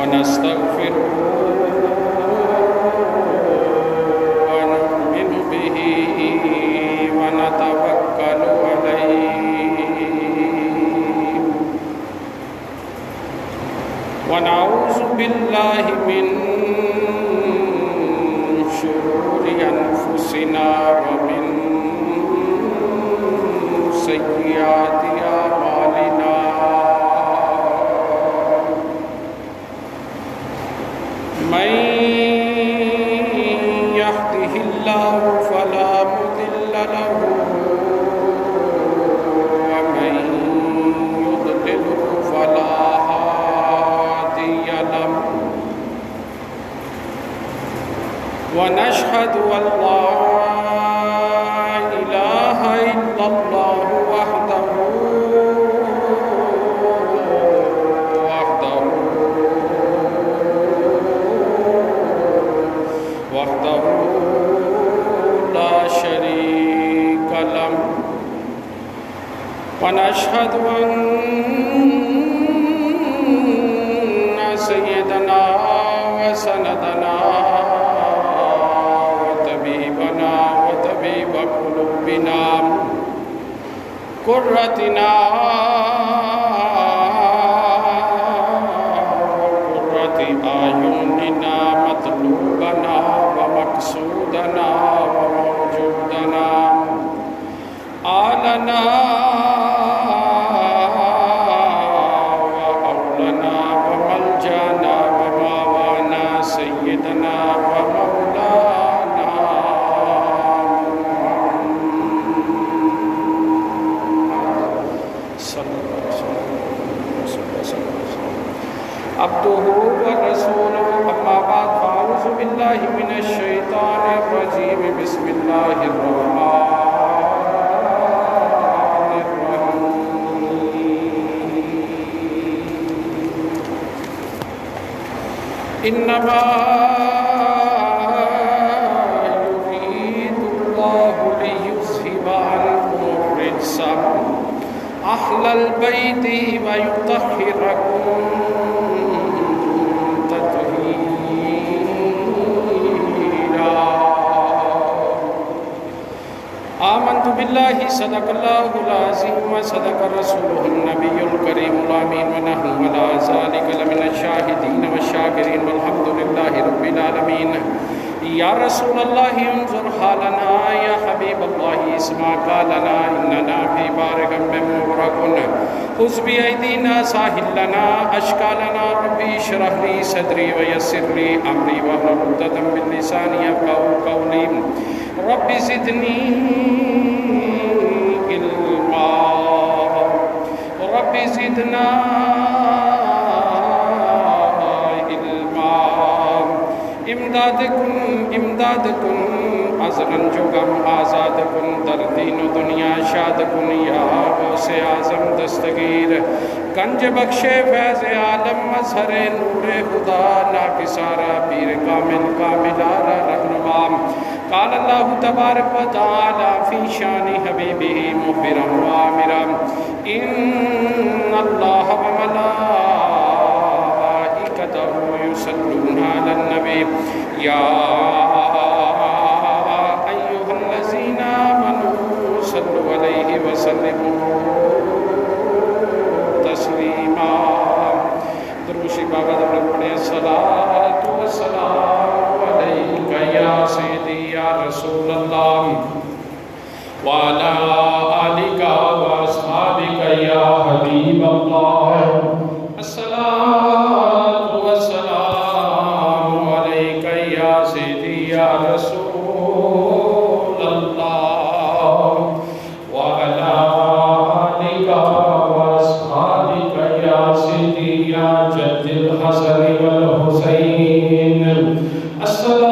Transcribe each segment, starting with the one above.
ونستغفره ونؤمن به ونتوكل عليه ونعوذ بالله من شرور أنفسنا ومن سيئات أعمالنا من يهده الله فلا مضل له ومن يضلل فلا هادي له ونشهد أن لا إله إلا الله وحده لا شريك له ونشهد أن سيدنا وسندنا وطبيبنا وطبيب قلوبنا قرتنا وقرة أعيننا مطلوبنا ومقصودنا وموجودنا آلنا وأولنا وملجأنا ومأوانا سيدنا ومولانا صلى الله عليه وسلم عبده ورسوله أما بعد فأعوذ بالله من الشيطان الرجيم بسم الله الرحمن الرحيم إنما يريد الله ليذهب عنكم الرجس أهل البيت ويطهركم آمنت بالله صدق الله العظيم وصدق رسوله النبي الكريم الأمين ونحن على ذلك لمن الشاهدين والشاكرين والحمد لله رب العالمين يا رسول الله انظر حالنا يا حبيب الله اسمع قالنا إننا في بارك مبارك خذ بأيدينا ساهل لنا أشكالنا ربي اشرح لي صدري ويسر لي أمري واحلل عقدة من لساني يفقهوا قولي رب زدني علما رب زدنا علما امداد کن ازرن جو غم آزاد کن در دین و دنیا شاد کن یا غوث اعظم دستگیر گنج بخشے فیض عالم مظہر نور خدا ناکسارا پیر کامل کاملارا رہنما قال اللہ تبارک و تعالی فی شان حبیبہ مخبرا وآمرا ان اللہ وملائکتہ یصلون علی النبی یا ایھا الذین آمنوا صلوا علیہ وسلموا تسلیما دروشی بابا دبرک پڑھیں الصلاۃ والسلام علیک یا سیدی یا رسول اللہ وعلی آلک واصحابک یا حبیب اللہ الصلاۃ والسلام علیک یا سیدی یا رسول اللہ وعلی آلک واصحابک یا سیدی یا جد الحسن والحسین الصلاۃ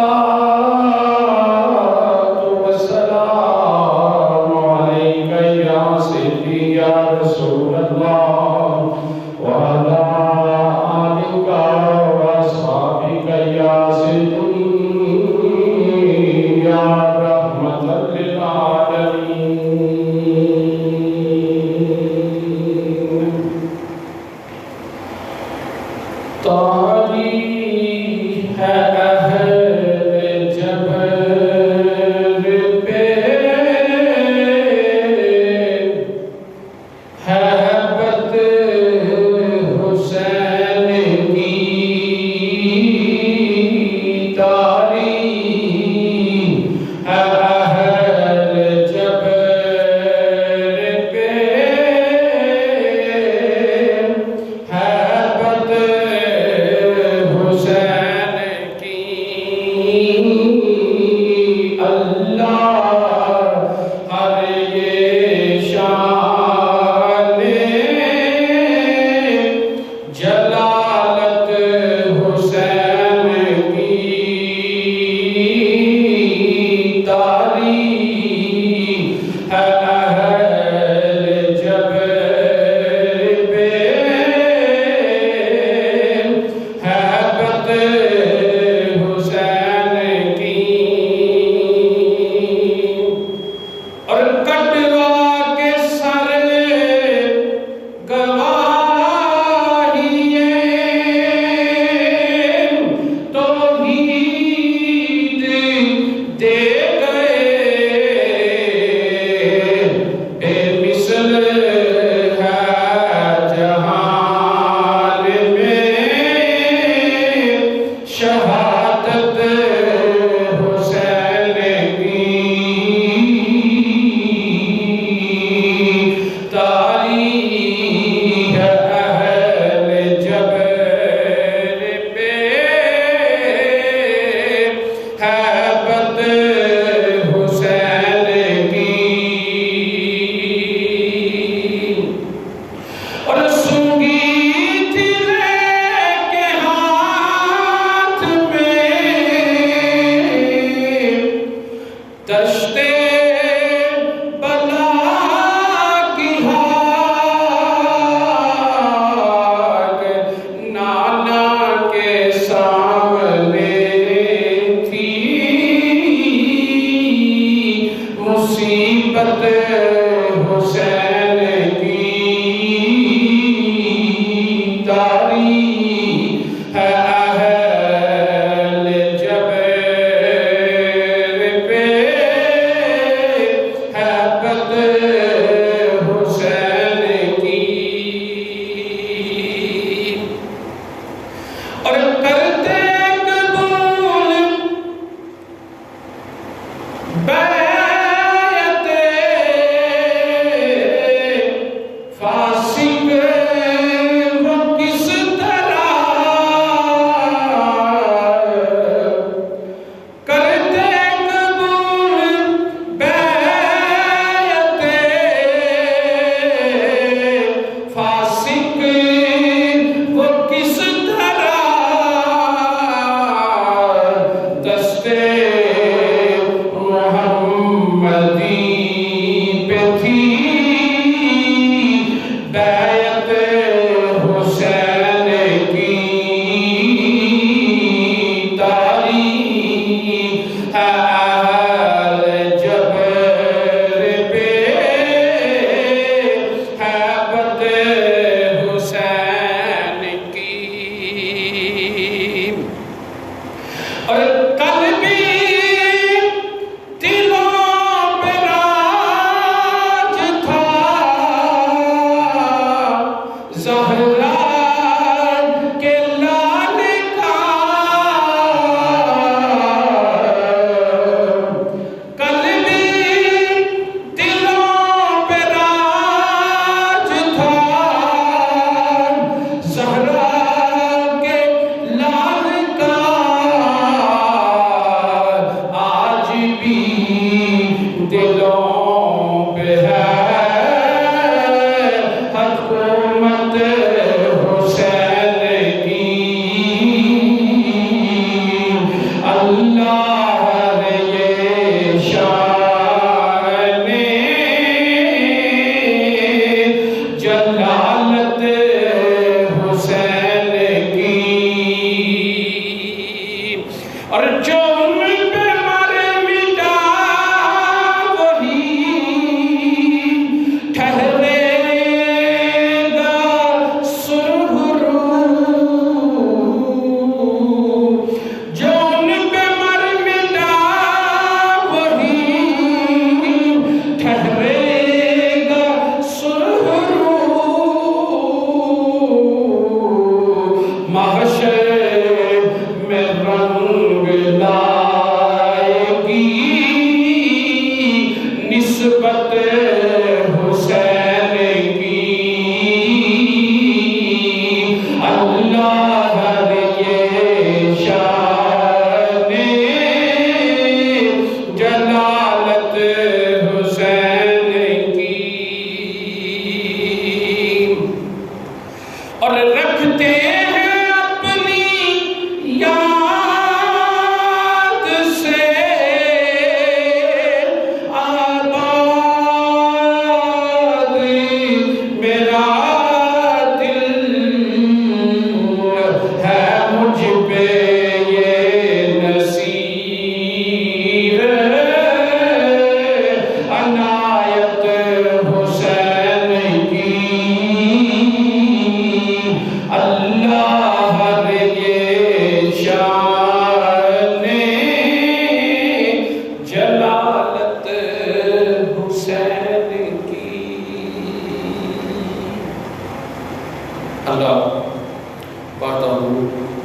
والسلام علیک یا سیدی یا رسول اللہ وعلی آلک واصحابک یا سیدی یا رحمت للعالمین.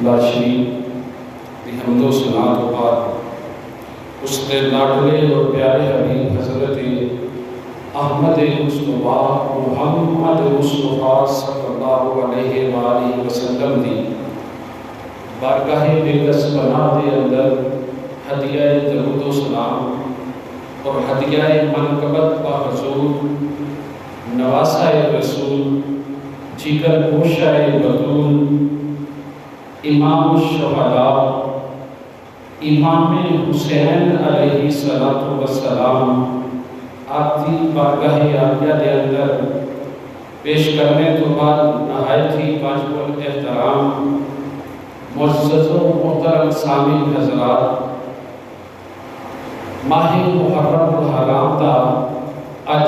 لا شریک دی حمد و ثنا تو بعد اس نے لاڈلے اور پیارے حبیب حضرت احمد مصطفیٰ محمد مصطفیٰ صلی اللہ علیہ وآلہ وسلم دی بارگاہ مقدس پناہ دے اندر ہدیہ درود و سلام اور ہدیہ منقبت با حضور نواسہ رسول جگر پوشہ بطول امام الشہداء امام حسین علیہ السلام آتی بارگاہ عالیہ دے اندر پیش کرنے تو بعد نہایت ہی واجب الاحترام معزز و محترم سامعین حضرات، ماہ محرم الحرام دا اج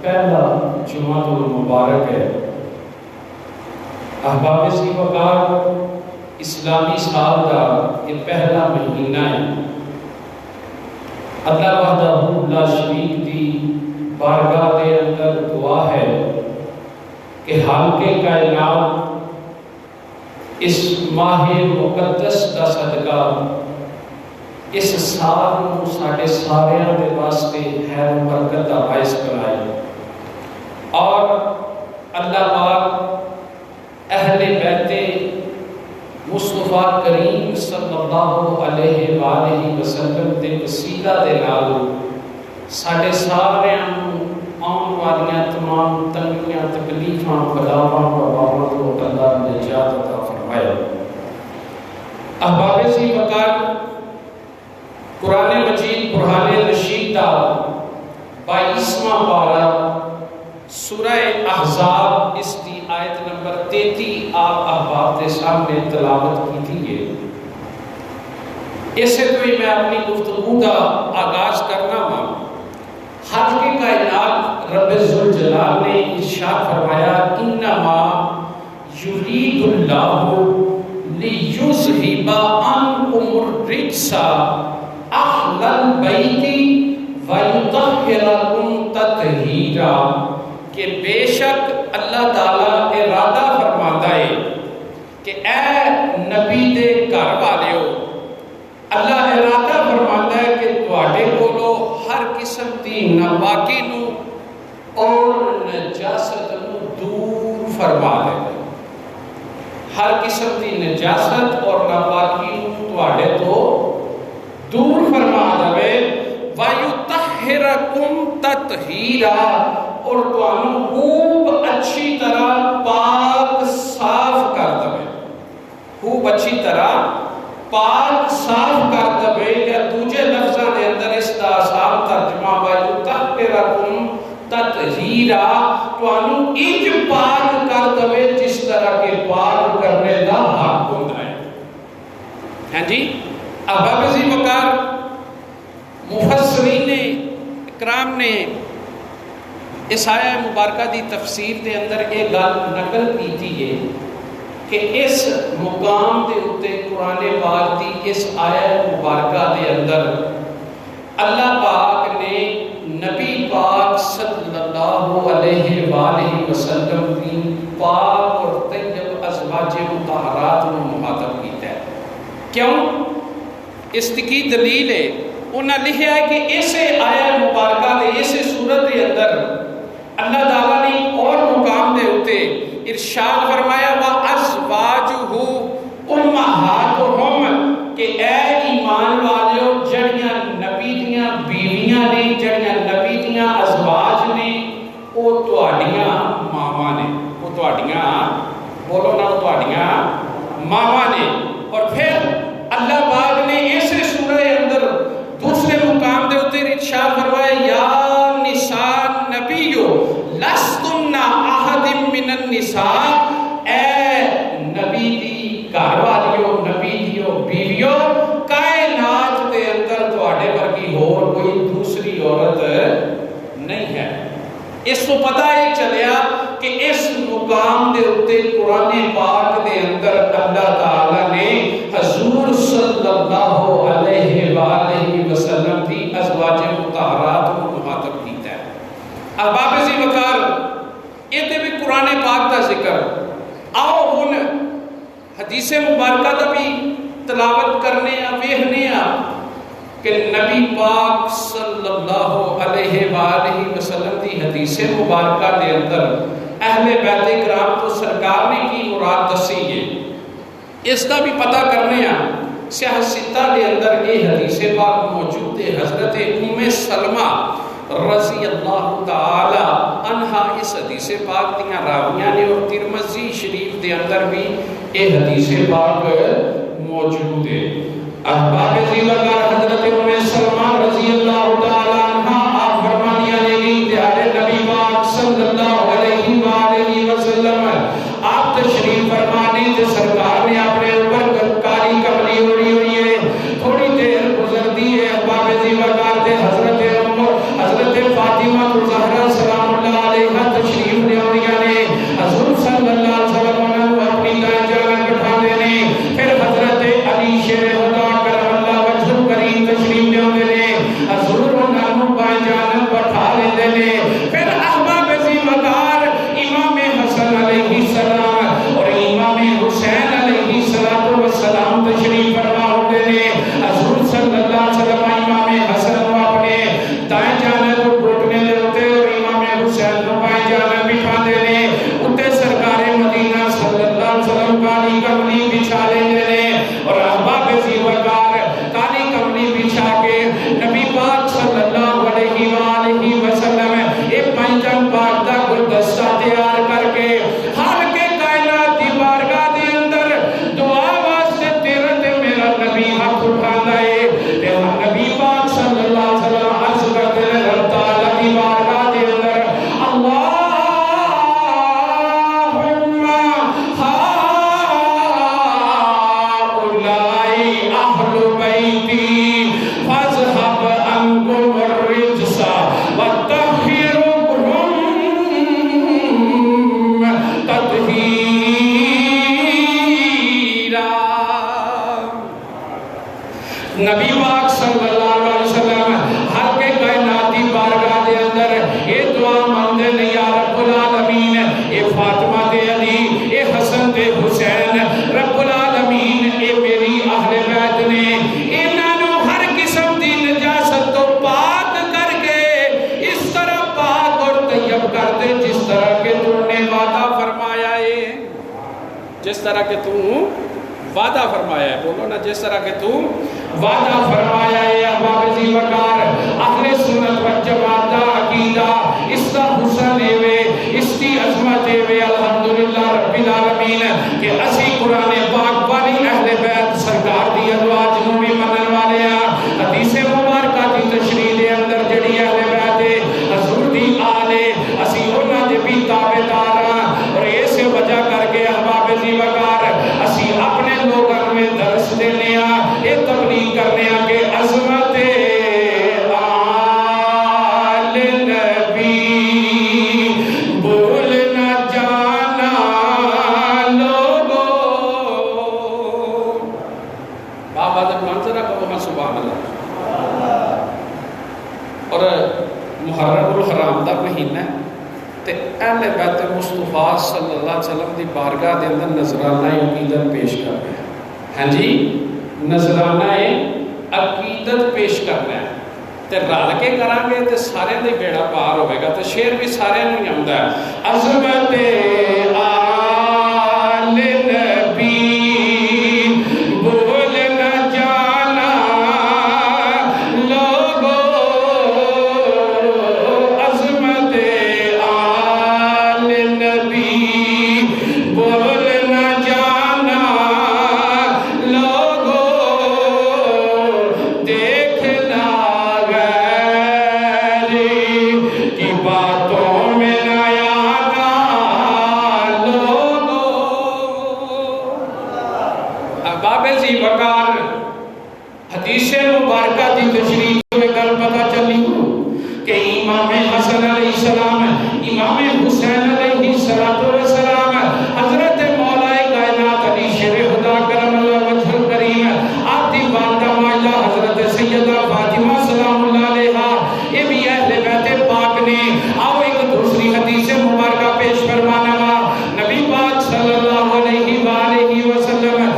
پہلا جمعہ المبارک ہے۔ احباب سی وقار اسلامی سال کا یہ پہلا مہینہ ہے۔ اللہ وحدہ لا شریک دی بارگاہ دے اندر دعا ہے کہ حالق کائنات اس ماہ مقدس دا صدقہ اس سال کو ساڑھے ساریاں دے واسطے خیر و برکت دا باعث بنائے، اور اللہ پاک اہل بیت مصطفیٰ کریم صلی اللہ علیہ وآلہ وسلم دے وسیلہ دے نال ساڑھے ساریاں آن والیاں تمام تنگیاں تکلیفاں بلاواں وباواں تو اللہ نجات عطا فرمائے۔ احباب سی وقار قرآن مجید برہان رشید دا 22واں پارہ سورہ احزاب اس کی آیت نمبر 33 آپ احباب کے سامنے تلاوت کی تھی ہے۔ اس سے کوئی میں اپنی گفتگو کا آغاز کرنا ہوں۔ خالق کائنات رب ذوالجلال نے ارشاد فرمایا انما یرید اللہ لیذہب عنکم الرجس اہل البیت ویطہرکم تطہیرا، کہ بے شک اللہ تعالیٰ ارادہ فرماتا ہے کہ اے نبی دے گھر والیو، اللہ ارادہ فرماتا ہے کہ تواڈے کولو ہر قسم دی ناپاکی نو اور نجاست نو دور فرما دے، ہر قسم دی نجاست اور ناپاکی نو تواڈے تو دور فرما دے، وَيُطَهِّرَكُمْ تَطْهِيرًا، اور تانوں خوب اچھی طرح پاک صاف کر دے، خوب اچھی طرح پاک صاف کر دے۔ یا دوجے لفظاں دے اندر اس دا آسان ترجمہ وَيُطَهِّرَكُمْ تَطْهِيرًا، تانوں انج پاک کر دے جس طرح کے پاک کرنے دا حق ہوندا ہے۔ ہاں جی، احباب ذی وقار مفسرین اکرام نے اس آیہ مبارکہ دی تفسیر دے اندر ایک گل نقل کی تھی ہے کہ اس مقام دے اتے قرآن پاک دی اس آیہ مبارکہ دے اندر اللہ پاک نے نبی پاک صلی اللہ علیہ وآلہ وسلم کی پاک اور طیب ازواج مطہرات کو مخاطب کیتا ہے۔ کیوں؟ اس کی دلیل ہے، انہاں لکھا ہے کہ اسے آیہ مبارکہ دے اسے سورت دے اندر اللہ تعالیٰ نے اور مقام دے ہوتے ارشاد فرمایا وَأَزْوَاجُهُ أُمَّهَاتُهُمْ، کہ اے ایمان والیو جڑیاں نبی دیاں بیویاں نے، جڑیاں نبی دیاں ازواج نے، وہ تواڈیاں ماواں نے، وہ تواڈیاں بولو نا تواڈیاں ماواں نے۔ اور پھر اللہ پاک نے اسے سورہ اندر دوسرے مقام دے ہوتے ارشاد فرمایا یا نساء نبیو لستن احد من النساء، اے نبی دی گھر والیو، نبی دیو بیویو، کائنات دے اندر تواڈے ورگی اور کوئی دوسری عورت نہیں ہے۔ اس کو پتہ ہی چلیا کہ اس مقام دے اتے قرآن پاک دے اندر اللہ تعالیٰ نے حضور صلی اللہ علیہ وآلہ وسلم دی ازواج مطہرات کو مخاطب کیتا ہے۔ احباب ذی وقار یہ بھی قرآن پاک کا ذکر، آؤ ہن حدیث حدیث مبارکہ دا بھی تلاوت کرنے ویکھنے کہ نبی پاک صلی اللہ علیہ وآلہ وسلم دی حدیث مبارکہ دے اندر اہل بیت کرام تو سرکار نے کی مراد دسی ہے، اس کا بھی پتہ کرنے سیاہ ستہ دے اندر یہ حدیث پاک موجود ہے۔ حضرت ام سلمہ رضی اللہ تعالی عنہ اس حدیث پاک دیاں راویاں نے، اور ترمذی شریف دے اندر بھی یہ حدیث پاک موجود ہے۔ احباب زیوکار حضرت ام سلمہ رضی اللہ تعالی عنہ آپ فرمانیاں لگی پیارے نبی پاک صلی اللہ علیہ وآلہ وسلم آپ تشریف فرمانے تھے، سرکار نے اپنے اوپر کاری کملی اڑی ہوئی ہے، تھوڑی دیر گزر دی ہے، احباب زیوکار تھے حضرت فاطمہ الزہرا سلام اللہ علیہ تشریف لے آنیاں نے، حضور صلی اللہ علیہ وسلم نے اپنی دائیں جانب بٹھا دینے، پھر حضرت علی شیر خدا کرم اللہ وجہ کریم تشریف لے آنے نے، حضور انہوں بائیں جانب بٹھا لیندے نے، پھر احباب زیوکار امام حسن علیہ السلام اور امام حسین علیہ السلام تشریف فرما ہوتے نے، حضور صلی اللہ علیہ وسلم امام حسن کو اپنے دائیں جانب گھٹنے دے ہوتے اور امام حسین کو بائیں جانب بٹھا دینے، اتے سرکار مدینہ صلی اللہ علیہ وسلم کالی کملی بچھا لیندے نے، اور احباب زیوکار کالی کملی بچھا کے نبی پاک صلی اللہ علیہ وآلہ وسلم ایک پنجم پاک دا گلدستہ تیار کر کے ہر کے کائنات دی بارگاہ دے اندر دعا واسطے تیرے تے میرا نبی ہاتھ اٹھاندا ہے، تے نبی پاک صلی اللہ علیہ وسلم عرض کرتے ہیں رب تعالیٰ دی بارگاہ دے اندر اللہم ہؤلاء اہل بیتی فاذهب عنکم الرجس وطہرہم تطہیرا۔ نبی پاک صلی اللہ علیہ وسلم ہر کے کائناتی بارگاہ دے اندر یہ دعا مانگتے ہیں یا رب العالمین اے فاطمہ تے علی اے حسن تے حسین رب العالمین اے میری اہل بیت نے انہاں نو ہر قسم دی نجاست تو پاک کر کے اس طرح پاک اور طیب کر دے جس طرح کہ تو نے وعدہ فرمایا ہے، جس طرح کہ تو وعدہ فرمایا ہے، بولو نا جس طرح کہ تو وعدہ فرمایا ہے۔ احباب زیوکار اہل سنت و جماعت دا عقیدہ اس دا حسن ہے، اس کی عظمت ہے الحمدللہ رب العالمین کہ اسی قرآن پاک والی اہل بیت سرکار دی ازواج نو بھی منن والے ہیں، حدیث مبارکہ دی تشریح دے اندر جڑی اہل بیت ہے حضور دی آل ہے، اسی انہاں دے بھی تابعدار ہیں، اور اس وجہ کر کے احباب زیوکار اسی اپنے لوگوں میں درس دینے ہیں، یہ تبلیغ کرنے ہیں کہ عظمت آل نبی بھول نہ جانا لوگوں۔ بابا جب منظرہ کہو ہاں سبحان اللہ۔ اور محرم الحرام دا مہینہ ہے تے اہل بیت مصطفیٰ صلی اللہ علیہ وسلم دی بارگاہ دے اندر نذرانہ عقیدت پیش کر رہے ہیں۔ ہاں جی نذرانہ عقیدت پیش کرنا ہے تے رل کے کریں گے تے سارے دے بیڑا پار ہوئے گا، تے شیر بھی سارے نہیں آمدہ ہے عظمت آل نبی بھول نہ جانا لوگوں، عظمت آل نبی بھول نہ جانا لوگوں، دیکھنا غیر کی باتوں میں نہ آنا لوگوں۔ احباب زیوکار حدیث مبارکہ دی تشریح میں گل پتہ چلی کہ امام حسن علیہ السلام امام حسین علیہ السلام حضرت مولا کائنات علی شیر خدا کرم اللہ وجہ کریم آپ دی والدہ ماجدہ حضرت سیدہ فاطمہ سلام اللہ علیہ یہ بھی اہل بیت پاک نے۔ آؤ ایک دوسری حدیث مبارکہ پیش فرمانا نبی پاک صلی اللہ علیہ وآلہ وسلم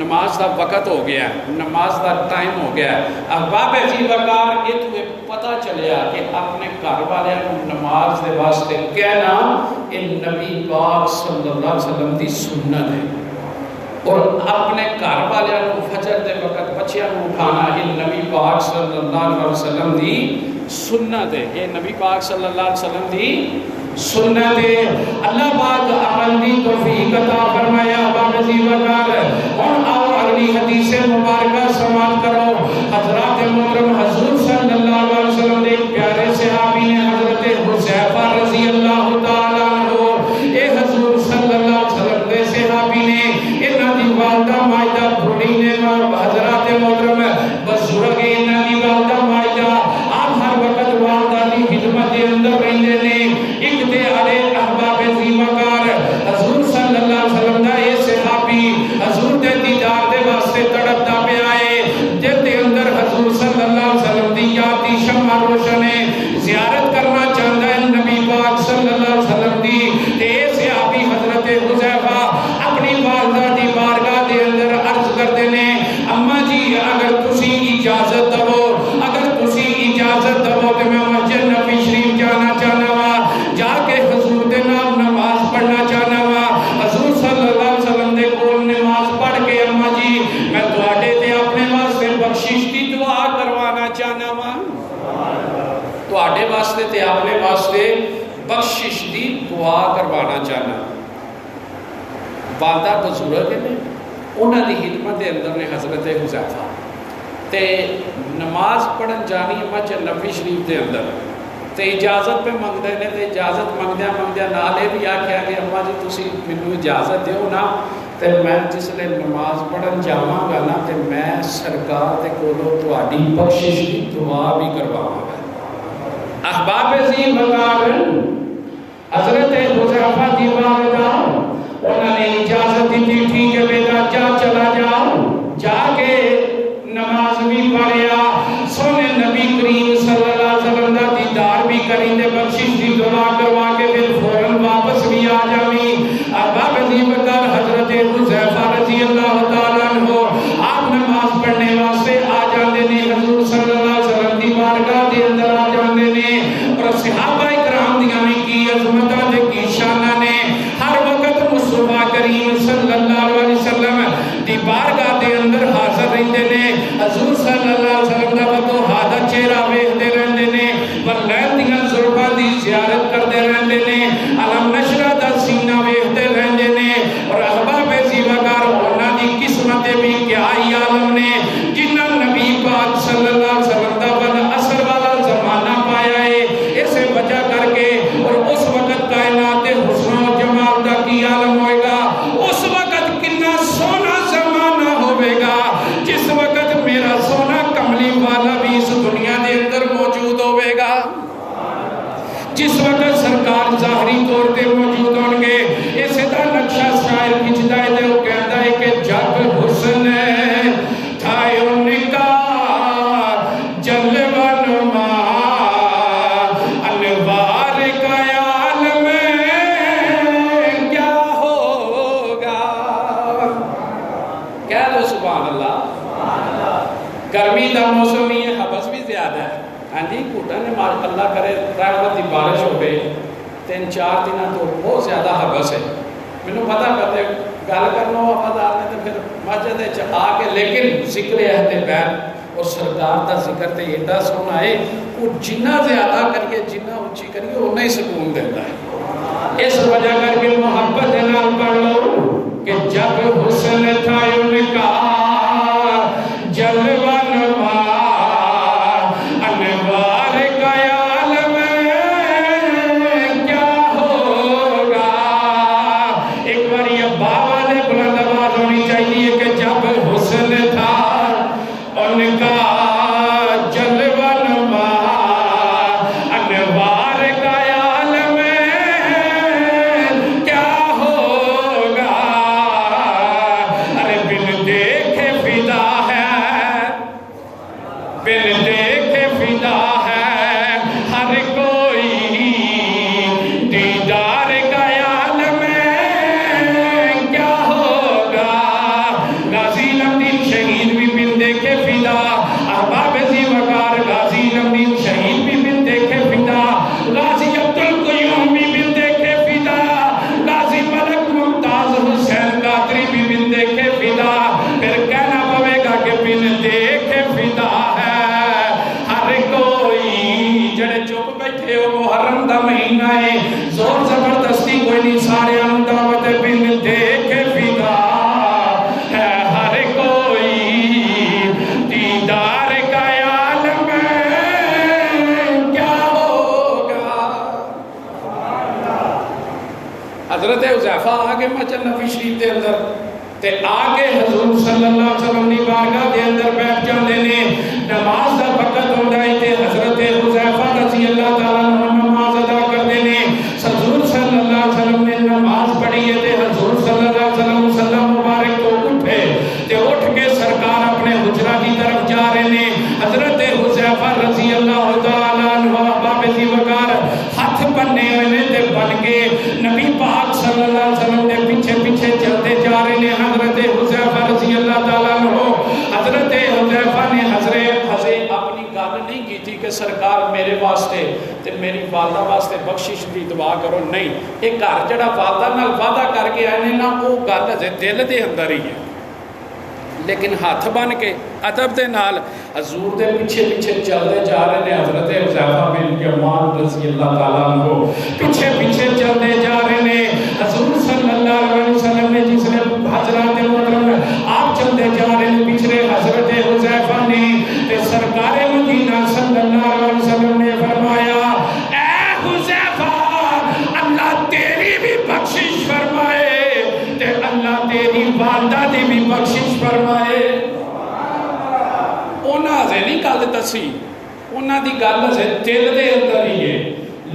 نماز دا وقت ہو گیا ہے، نماز دا ٹائم ہو گیا ہے۔ احباب عزیز وقار یہ تمہیں پتہ چلیا کہ اپنے گھر والے نماز دے واسطے کہنا یہ نبی پاک صلی اللہ علیہ وسلم دی سنت ہے، اور اپنے گھر والے فجر دے وقت بچیاں اٹھانا یہ نبی پاک صلی اللہ علیہ وسلم دی سنت ہے، یہ نبی پاک صلی اللہ علیہ وسلم دی سنت ہے۔ اللہ پاک عمل دی توفیق عطا فرمایا۔ احباب عزیز وقار اور آؤ اگلی حدیث مبارکہ سماعت کرو۔ حضرات محترم حضور صلی اللہ علیہ وسلم نے ایک پیارے صحابی نے حضرت حذیفہ رضی اللہ تعالیٰ عنہ، اے حضور صلی اللہ علیہ وسلم نے صحابی نے انہاں دی والدہ ماجدہ بڑی نے حضرات محترم بزرگ انہاں دی والدہ ماجدہ آپ ہر وقت والدہ دی خدمت دے اندر رہندے نے۔ ایک دے علی احباب عزیز وقار حضور صلی اللہ علیہ وسلم دا اے صحابی حضور دے دیدار دے واسطے تڑپتا پہ آئے، جب دے اندر حضور صلی اللہ علیہ وسلم دی یاد دی شمع روشن ہے، زیارت کرنا چاہتا ہے نبی پاک صلی اللہ علیہ وسلم دی۔ تے اے صحابی حضرت حذیفہ اپنی والدہ دی بارگاہ دے اندر عرض کرتے نے، اماں جی اگر تسی اجازت دو، اگر تسی اجازت دو کہ میں مسجد نبی شریف جانا چاہنا وا، جا کے حضور دے نام نماز پڑھنا چاہنا وا، حضور صلی اللہ علیہ وسلم دے کول نماز پڑھ کے اماں جی میں تواڈے تے اپنے واسطے بخشش دی دعا کروانا چاہنا وا، تواڈے واسطے تے اپنے واسطے بخشش دی دعا کروانا چاہنا۔ والدہ بزرگ نے انہاں دی خدمت دے اندر نے حضرت حذیفہ تے نماز پڑھن جانی مسجد نبوی شریف دے اندر تے اجازت پہ منگدے نے، تے اجازت منگدیا منگدیا نال یہ بھی آکھیا کہ اماں جی تسی مینوں اجازت دیو نا تے میں جس لے نماز پڑھن جاواں گا نا تے میں سرکار دے کولوں تہاڈی بخشش دی دعا بھی کرواواں گا۔ احباب عزیز وقار حضرت حذیفہ دی والدہ انہوں نے اجازت دی، ٹھیک ہے بیٹا جا چلا جاؤ، جا کے نماز بھی پڑھیا، سونے نبی کریم صلی اللہ علیہ وسلم دا دیدار بھی کریں دے، بخشش دی دعا کروا کے پھر فوراً واپس بھی آ جاویں۔ احباب عزیز وقار حضرت حذیفہ رضی اللہ تعالیٰ عنہ آپ نماز پڑھنے واسطے آ جاندے نے، حضور صلی اللہ علیہ وسلم دی بارگاہ دے اندر آ جاندے نے، اور صحابہ کرام دیاں بھی کی عظمتاں تے کی شاناں نے ہر وقت مصطفیٰ کریم صلی اللہ علیہ وسلم دی بارگاہ دے اندر حاضر رہندے نے، حضور صلی اللہ علیہ وسلم دا فتوحات دا چہرہ ویکھدے رہندے نے، واللیل دیاں زلفاں دی زیارت کردے رہندے نے، علم نشرہ دا سینہ ویکھدے رہندے نے، اور احباب عزیز وقار انہاں دی قسمت بھی کیا ہی عالم نے جنہاں نبی پاک صلی اللہ علیہ وسلم دا بد اثر والا زمانہ پایا ہے، اسے وجہ کر کے اور اس وقت کائنات حسن و جمال دا کی عالم ہوئے گا، اس وقت کتنا سونا زمانہ ہوئے گا جس وقت میرا سونا کملی والا بھی اس دنیا دے اندر موجود ہوئے گا، جس وقت سرکار ظاہری طور تے موجود ہوں گے۔ اسے دا نقشہ شاعر کھچتا ہے تے وہ کہتا ہے کہ جب حسن تھا ان کا جلوہ نما انوار کا عالم کیا ہوگا، کہہ دو سبحان اللہ۔ گرمی دا موسم ہی ہے، حبس بھی زیادہ ہے، ہاں جی گھٹن نے مار اللہ کرے رحمت دی بارش ہو گئی، 3-4 دنوں تو بہت زیادہ حبس ہے، مینوں پتہ کرتے گل کرنا وفادار نے تو پھر مسجد آ کے، لیکن ذکر اہل بیت اور سرکار دا ذکر تے ایڈا سونا ہے، وہ جنہ زیادہ کریے جنہ اونچی کریے اتنا ہی سکون دیتا ہے۔ اس وجہ کر کے محبت نال پڑھ لو کہ جب حسن تھا ان کا جلوہ نما انوار کا عالم کیا ہوگا۔ ایک بار یہ باوا نے بلند آواز ہونی چاہیے کہ جب حسن تھا ان کا جلوہ نما انوار کا عالم زور زبردستی کوئی نہیں، سارے ہم دعوت بن دیکھ فدا ہے ہر کوئی، دیدار کا عالم کیا ہوگا۔ حضرت حذیفہ آگے مسجد نبوی شریف دے اندر تے آگے حضور صلی اللہ علیہ وسلم دی بارگاہ دے اندر بیٹھ جاندے نے، نماز دا وقت ہوندا ہے تے حضرت حذیفہ رضی اللہ تعالیٰ عنہ نماز ادا کردے نے۔ حضور صلی اللہ علیہ وسلم نے نماز پڑھی ہے تے حضور صلی اللہ علیہ وسلم مسلم مبارک تو اٹھے تے اٹھ کے سرکار اپنے حجرہ کی طرف جا رہے نے۔ حضرت حذیفہ رضی اللہ تعالیٰ عنہ باب ذی وقار ہاتھ بننے ہوئے تے بن کے نبی پاک صلی اللہ علیہ وسلم نے پیچھے پیچھے چلتے جا رہے نے۔ حضرت حذیفہ رضی اللہ تعالیٰ عنہ، حضرت حذیفہ نے حضرت اپنی گل نہیں کی تھی کہ سرکار میرے واسطے تے میری والدہ واسطے بخشش دی دعا کرو، نہیں، ایک گھر جڑا والدہ نال وعدہ کر کے آئے نا وہ گل ہجے دل دے اندر ہی ہے، لیکن ہاتھ بن کے ادب دے نال حضور دے پیچھے پیچھے چلتے جا رہے ہیں۔ حضرت حذیفہ بن یمان رضی اللہ تعالیٰ عنہ پیچھے پیچھے چلتے جا رہے ہیں۔ حضور صلی اللہ علیہ وسلم نے جس نے حضرات محترم آپ چلتے جا رہے ہیں پچھلے حضرت حذیفہ نے تے سرکار مدینہ صلی اللہ علیہ وسلم نے فرمایا، اے حذیفہ اللہ تیری بھی بخشش فرمائے تے اللہ تیری والدہ دی بھی بخشش فرمائے۔ انہاں سے نہیں گل دسی، انہاں دی گل سے دل دے اندر ہی ہے،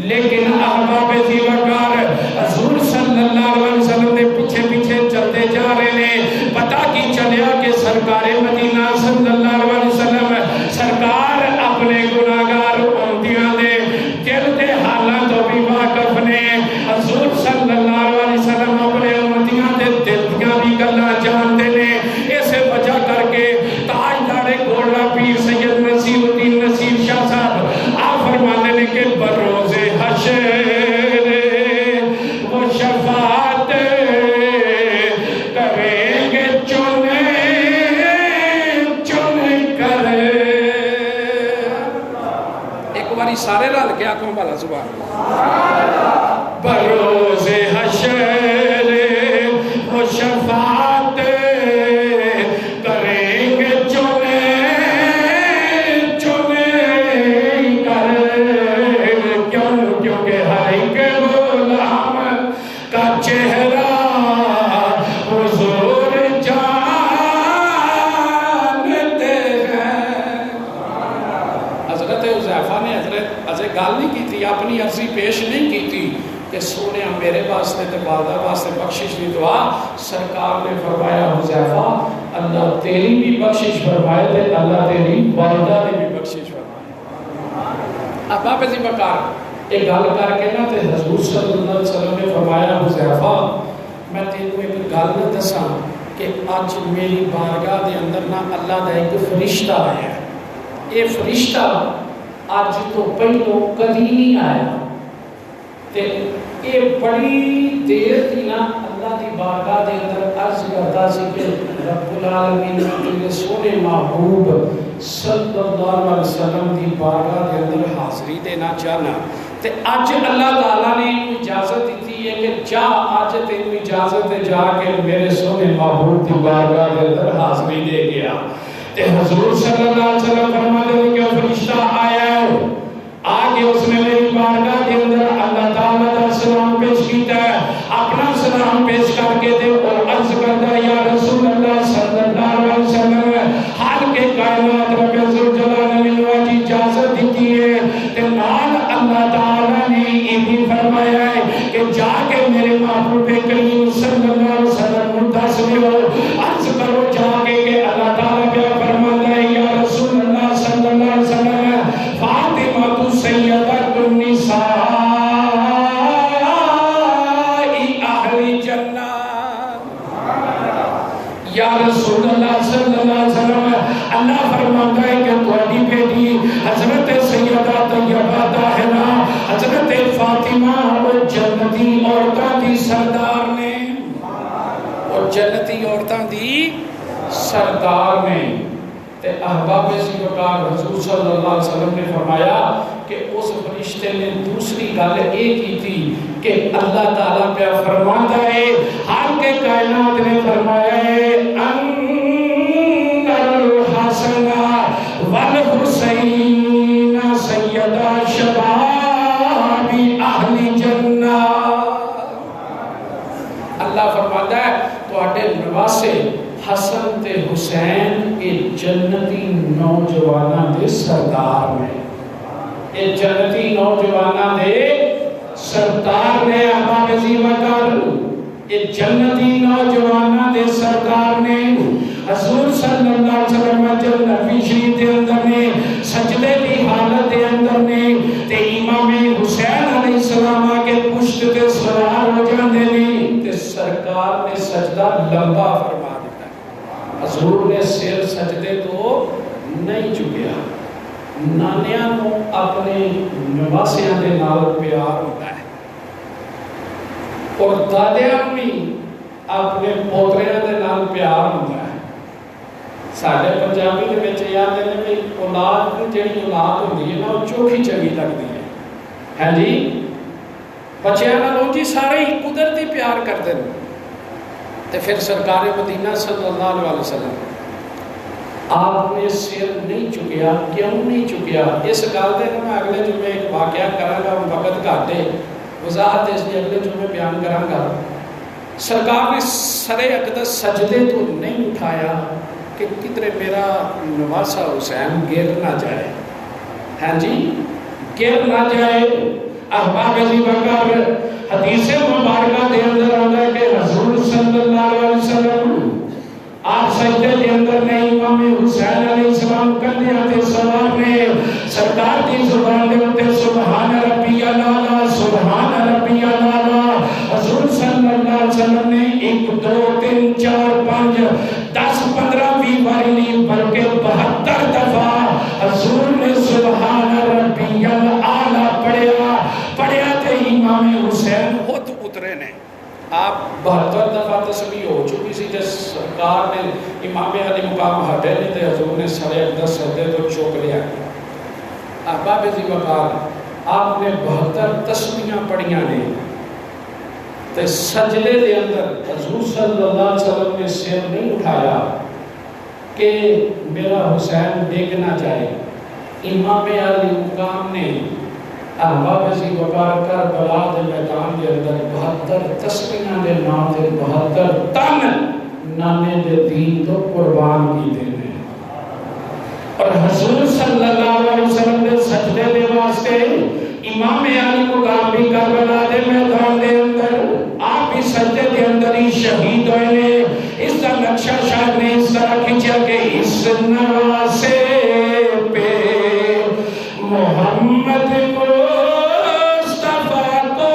لیکن احباب ذی وقار حضور صلی اللہ علیہ وسلم نے پیچھے پیچھے چلتے جا رہے ہیں۔ پتہ کی چلیا کہ سرکار مدینہ صلی اللہ علیہ وسلم سرکار اپنے گناہگار امتیاں دے دل دے حالات تو بھی واقف نے۔ حضور صلی اللہ علیہ وسلم اپنے امتیاں دے دل دیاں بھی گلاں جانتے نے۔ اسے وجہ کر کے تاجدار گولڑا پیر سید نصیر الدین نصیر شاہ صاحب آپ فرماتے ہیں کہ بروز حشر وہ شفاعت کریں گے چنے کر۔ ایک باری سارے رل کے آنکھوں والا سبحان اللہ۔ بروز حشر وہ شفاعت کریں گے چنے کر، کیونکہ ہر ایک غلام کا چہرہ حضور جانتے ہیں۔ حضرت حذیفہ نے حضرت گل نہیں کی تھی، اپنی عرضی پیش نہیں کی تھی کہ سونے میرے واسطے تے والدہ واسطے بخشش دی دعا۔ سرکار نے فرمایا حذیفہ اللہ تیری بھی بخشش فرمائے تے اللہ تیری والدہ دی بھی بخشش فرمائے۔ اب آپ ذی وقار ایک گل کر کے نا تے حضور صلی اللہ علیہ وسلم نے فرمایا حذیفہ میں تینوں ایک گل نہ دساں کہ اج میری بارگاہ دے اندر نا اللہ دا ایک فرشتہ آیا ہے۔ یہ فرشتہ اج تو پہلو کدی نہیں آیا تے یہ بڑی دیر تھی نا اللہ دی بارگاہ دے اندر عرض کرتا سی کہ رب العالمین کے سونے محبوب صلی اللہ علیہ وسلم دی بارگاہ دے اندر حاضری دینا چاہنا تے اج اللہ تعالیٰ نے اجازت دیتی ہے کہ جا اج تینوں اجازت ہے جا کے میرے سونے محبوب دی بارگاہ دے اندر حاضری دے گیا۔ تے حضور صلی اللہ علیہ وسلم فرماتے ہیں کہ فرشتہ آیا ہے، آگے اس نے میری بارگاہ کے اندر اللہ تعالیٰ کا سلام پیش کیتا ہے، اپنا سلام پیش کر کے دے اور عرض کرتا ہے یا رسول اللہ صلی اللہ علیہ وسلم حال کے کائنات رب ذوالجلال نے مجھے اجازت دیتی ہے کہ نال اللہ تعالیٰ نے یہ بھی فرمایا ہے کہ جا کے میرے محبوب کریم صلی اللہ علیہ وسلم متصل ہو، عرض کرو جا کے کہ اللہ تعالیٰ کیا فرماتا ہے یا رسول اللہ صلی اللہ علیہ وسلم فاطمہ تو سیدۃ النساء اہل جنہ۔ یا رسول اللہ صلی اللہ علیہ وسلم اللہ فرماتا ہے کہ تہاڈی بیٹی حضرت سیدہ طیبہ طاہرہ حضرت فاطمہ اور جنتی عورتاں دی سردار نے، اور جنتی عورتاں دی سردار نے۔ تے احباب ذی وقار حضور صلی اللہ علیہ وسلم نے فرمایا کہ اس فرشتے نے دوسری گل یہ کی تھی کہ اللہ تعالیٰ پہ فرماتا ہے، حال کے کائنات نے فرمایا ہے ان الحسن والحسین سیدا شباب اہل جنہ۔ اللہ فرماتا ہے تواڈے نواسے حسن تے حسین یہ جنتی نوجواناں دے سردار نے، یہ جنتی نوجواناں دے سردار نے احباب عظیم اکر، یہ جنتی نوجواناں دے سردار نے۔ حضور صلی اللہ علیہ وسلم جب نبی شریف دے اندر نے سجدے دی حالت دے اندر نے تے امام حسین علیہ السلام کے پشت تے سوار ہو جاندے نے تے سرکار نے سجدہ لمبا فرما دیتا ہے۔ حضور نے سر سجدے تو نہیں چکیا، نانیاں نو اپنے نواسیاں دے نال پیار ہوتا ہے اور دادیاں بھی اپنے پوتریاں دے نال پیار ہوتا ہے۔ ساڈے پنجابی دے وچ یاد ہے کہ اولاد جڑی اولاد ہوندی ہے نا وہ چوکھی چنگی لگدی ہے، ہاں جی، بچیاں نال جی سارے ہی قدرتی پیار کرتے ہیں۔ تے پھر سرکار مدینہ صلی اللہ علیہ وسلم آپ نے سر نہیں چکیا، کیوں نہیں چکیا؟ اس گل دے میں اگلے جمعے ایک واقعہ کراں گا، وقت گھٹ ہے، وضاحت اس لیے اگلے جمعے بیان کراں گا۔ سرکار نے سر اقدس سجدے تو نہیں اٹھایا کہ کدھر میرا نواسا حسین گر نہ جائے، ہاں جی، گر نہ جائے۔ احباب عظیم اکر حدیث مبارکہ دے اندر آتا ہے کہ حضور صلی اللہ علیہ وسلم آپ سجدے دے اندر نے امام حسین علیہ السلام کندھیاں تے سوار نے سرکار دی زبان دے اوتے سبحان ربی الاعلی سبحان ربی الاعلی حضور صلی اللہ علیہ وسلم نے 1 2 3 4 5 10 15 20 بار نہیں بلکہ 72 دفعہ حضور نے سبحان ربی الاعلی پڑھیا تے امام حسین خود اترے نے۔ آپ 72 دفعہ تسبیح ہو چکی سی تے سرکار نے امام علی مقام ہٹے نہیں تے حضور نے سر اقدس سجدے تو چوک لیا۔ احباب عظیم اکر آپ نے 72 تسبیحاں پڑھیاں نے تے سجدے دے اندر حضور صلی اللہ علیہ وسلم نے سر نہیں اٹھایا کہ میرا حسین ڈگ نہ جائے۔ امام علی مقام نے احباب عظیم اکر کربلا دے میدان دے اندر 72 تسبیحاں دے نام دے 72 تن نانے دے دین تو قربان کیتے ہیں۔ اور حضور صلی اللہ علیہ وسلم دے سجدے دے واسطے امام علی مقام بھی کربلا دے میدان دے اندر آپ بھی سجدے دے اندر ہی شہید ہوئے نے۔ اس کا نقشہ شاید نے اس طرح کھینچا کہ اس نواسے پہ محمد مصطفیٰ کو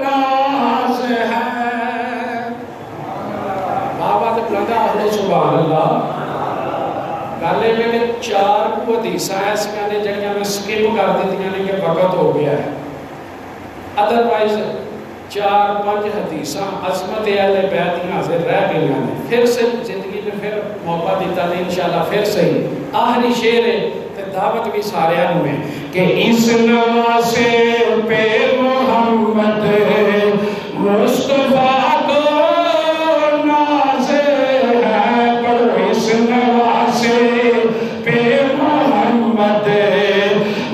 ناز ہے۔ بابا تو بلندہ اہل سبحان اللہ گالے میں کہ 4 حدیثاں ایسیاں نے جنہاں میں سکپ کر دیتی ہیں کہ وقت ہو گیا ہے، ادروائز 4-5 حدیثاں عظمت اہل بیت کی حاضر رہ گئی ہیں۔ پھر سے زندگی میں پھر موقع دیتا ہے انشاءاللہ پھر صحیح۔ آخری شعر ہے تے دعوت بھی سارے آنوں میں کہ اس نواسے پہ محمد مصطفیٰ کو ناز ہے، پڑھو اس نواسے پہ محمد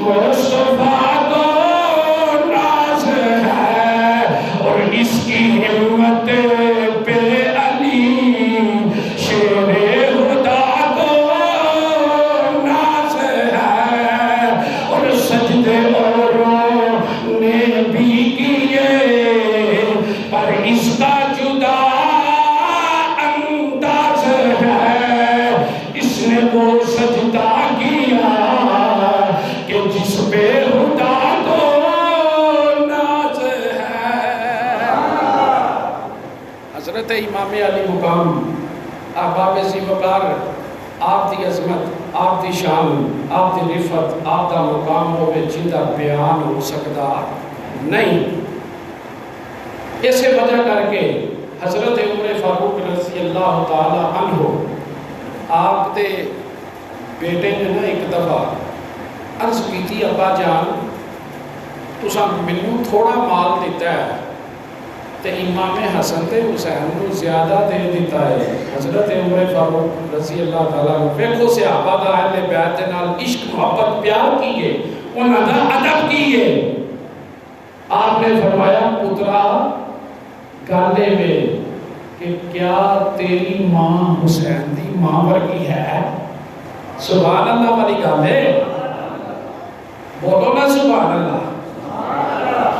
مصطفیٰ کو ناز ہے، اور اس کی ہمت پہ علی شیر خدا کو ناز ہے، اور سجدے اوروں نے بھی کیے پر اس کا جدا انداز ہے، اس نے وہ سجدہ کیا کہ جس پہ خدا کو ناز ہے۔ حضرت امام علی مقام احباب عظیم اکر آپ دی عظمت، آپ دی شان، آپ دی رفت، آپ دا مقام ہوئے جندہ بیان ہو سکتا نہیں۔ اسے وجہ کر کے حضرت عمر فاروق رضی اللہ تعالی عنہ آپ دے بیٹے نے نا ایک دفعہ عرض کی تھی ابا جان تساں مینوں تھوڑا مال دیتا ہے تے امام حسن تے حسین کو زیادہ دے دیتا ہے. حضرت عمر فاروق رضی اللہ تعالیٰ عنہ ویکھو صحابہ دا اہل بیت دے نال عشق محبت پیار کیے، انہاں دا ادب کیے. آپ نے فرمایا پترا گالے میں کہ کیا تیری ماں حسین دی ماں ورگی ہے؟ سبحان اللہ والی گل ہے، بولو نا سبحان اللہ.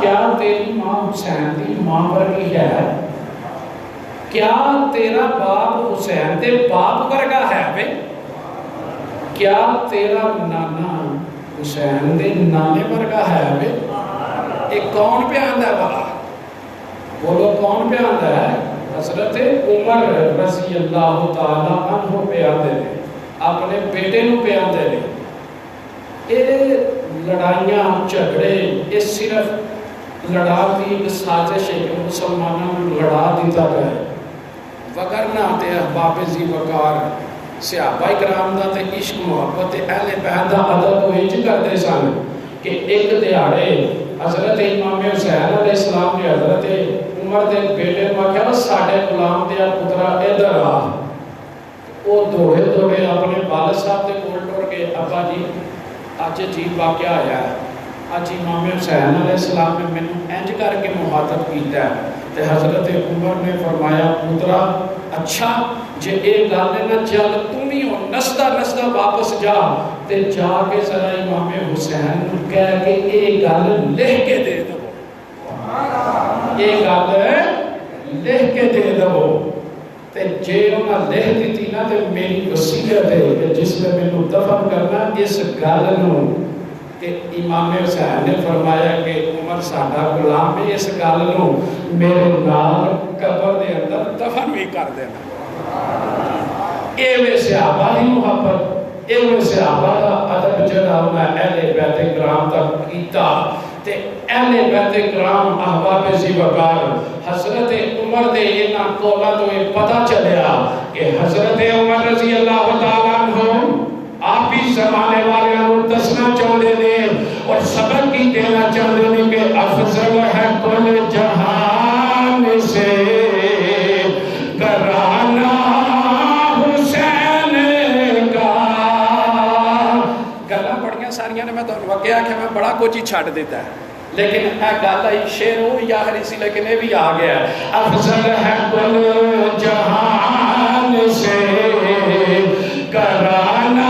کیا تیری ماں حسین دی ماں ورگی ہے؟ کیا تیرا باپ حسین دے باپ ورگا ہے بے؟ کیا تیرا نانا حسین دے نانے ورگا ہے بے؟ ایک کون پہ آندہ ہے بھلا؟ بولو کون پہ آندہ ہے؟ حضرت عمر رضی اللہ تعالیٰ عنہ پہ آندے نے، اپنے بیٹے نو پہ آندے نے. اے لڑائیاں جھگڑے یہ صرف لڑا دی سازش ہے کہ مسلمانوں نے لڑا دیتا ہے، وگرنہ تے احباب ذی وقار صحابہ کرام دا تے عشق محبت اہل بیت دا ادب ہوئی کرتے سن کہ ایک دیہاڑے حضرت امام حسین علیہ السلام نے حضرت عمر دے بیٹے کو کہا ساڑھے غلام دیا پترا ادھر آ. وہ دوڑے دوڑے اپنے والد صاحب دے کول ٹر کے ابا جی اج عجیب واقعہ آیا ہے، اج امام حسین علیہ السلام نے مینوں انج کر کے مخاطب کیتا ہے. تے حضرت عمر نے فرمایا پترا اچھا جے اے گل ہے نا چل تم ہی ہو نسدا نسدا واپس جا تے جا کے ذرا امام حسین نو کہہ کے اے گل لکھ کے دے دو، اے گل لکھ کے دے دو. تے جے انہاں لکھ دیتی نا تے میری وصیت ہے کہ جس میں مینوں دفن کرنا اس گل نو کہ امام حسین نے فرمایا کہ عمر ساڈا غلام ہے، اس گل نو میرے نال قبر دے اندر دفن بھی کر دینا. اے وے صحابہ دی محبت، اے وے صحابہ دا ادب جڑا انہاں اہل بیت کرام تک کیتا. تے اہل بیت کرام احباب ذی وقار حضرت عمر دے انہاں قولاں تو یہ پتہ چلیا کہ حضرت عمر رضی اللہ تعالیٰ عنہ آپ بھی زمانے والے کو دسنا چاہتے ہیں اور سبق کی دینا چاہتے ہیں کہ افضل ہے کل جہان سے گھرانہ حسین کا. گلاں بڑیاں ساریاں نے میں تو واقعہ کہ میں بڑا کچھ ہی چھاٹ دیتا ہے، لیکن اے گل آئی شعر ہو یا ہری سی لیکن یہ بھی آ گیا ہے. افضل ہے کل جہان سے گھرانہ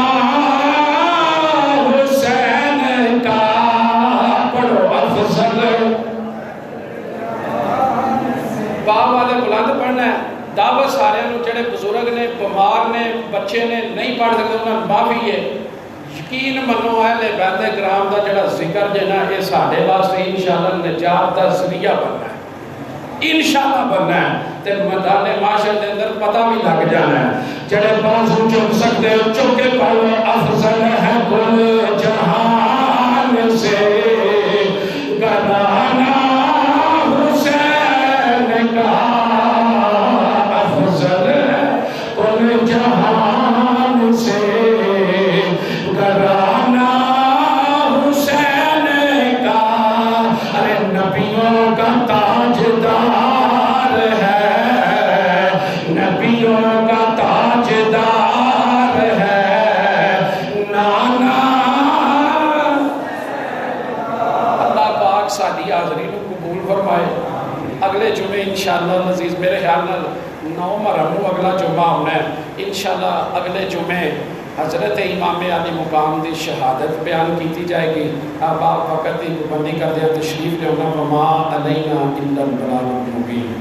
حسین کا. پڑھو افضل با والے بلند پڑھنا ہے. دعوت سارے جڑے بزرگ نے بیمار نے بچے نے نہیں پڑھ سکتے انہوں نے معافی ہے. یقین منو اہل بیت کرام دا جڑا ذکر جنا یہ ساڈے واسطے انشاءاللہ نجات دا ذریعہ بننا ہے، انشاءاللہ بننا ہے. تے میدان معاشر دے اندر پتہ بھی لگ جانا ہے. جڑے بازو چک سکتے ہو چک کے پڑھو افضل ہے کل جہان سے گھرانہ حسین کا. افضل ہے کل جہان سے گھرانہ حسین کا. ارے نبیوں کا تاجدار ہے، نبیوں کا تاجدار ہے نانا. اللہ پاک ساری حاضرین کو قبول فرمائے. اگلے جمعے انشاءاللہ عزیز میرے خیال نال 9 محرم کو اگلا جمعہ ہونا ہے انشاءاللہ. اگلے جمعے حضرت امام علی مقام دی شہادت بیان کیتی جائے گی. اب آپ وقت کی پابندی کر دیا تشریف لے ہونا وما علینا الا البلاغ المبین.